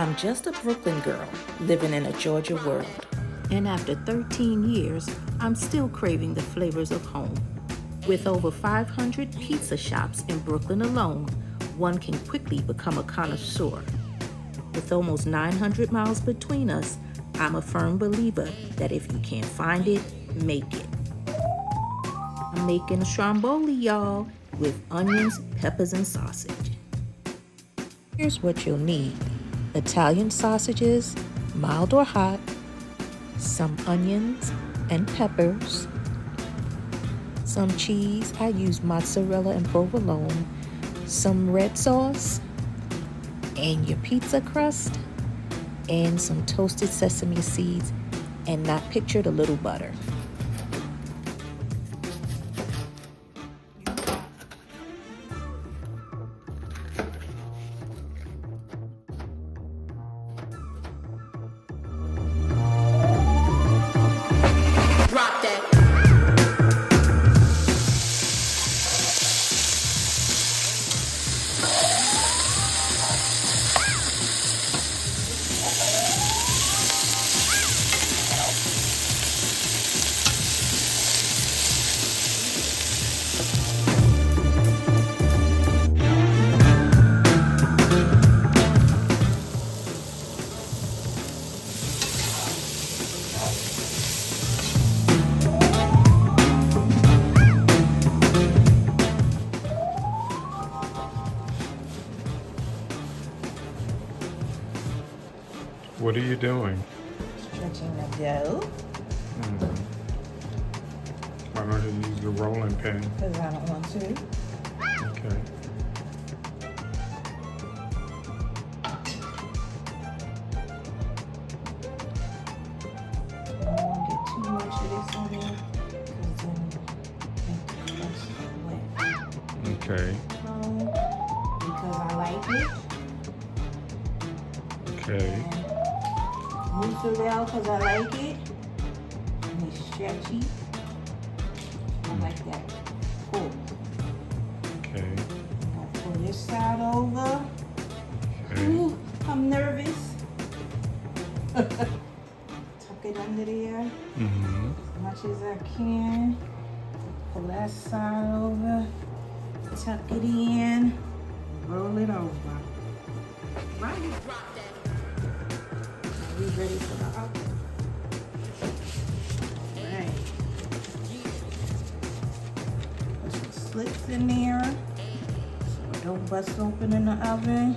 I'm just a Brooklyn girl living in a Georgia world. And after 13 years, I'm still craving the flavors of home. With over 500 pizza shops in Brooklyn alone, one can quickly become a connoisseur. With almost 900 miles between us, I'm a firm believer that if you can't find it, make it. I'm making a Stromboli, y'all, with onions, peppers, and sausage. Here's what you'll need: Italian sausages, mild or hot, some onions and peppers, some cheese, I use mozzarella and provolone, some red sauce, and your pizza crust, and some toasted sesame seeds, and not pictured a little butter. Rock that. What are you doing? Stretching the dough, Why don't you use the rolling pin? because I don't want to. Okay. I don't want to get too much of this on there, because then make the crust wet. Okay. Because I like it. Okay. Mozzarella because I like it. And it's stretchy. I like that. Cool. Okay. I'll pull this side over. Okay. Ooh, I'm nervous. Tuck it under there Mm-hmm. as much as I can. Pull that side over. Tuck it in. Roll it over. Right. Are we ready for the oven? Alright. Put some slits in there so it don't bust open in the oven.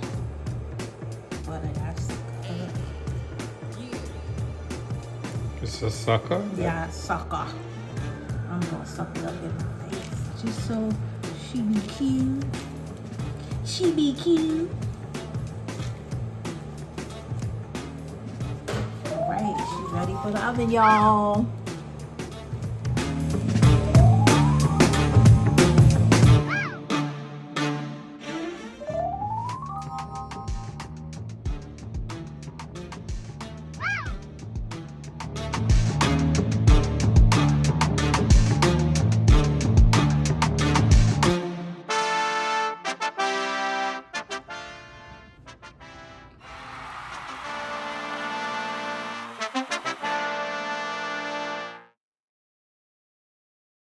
But I got sucker. It's a sucker? Yeah, sucker. I'm gonna suck it up in my face just so she be cute. She be cute. Alright, she's ready for the oven, y'all.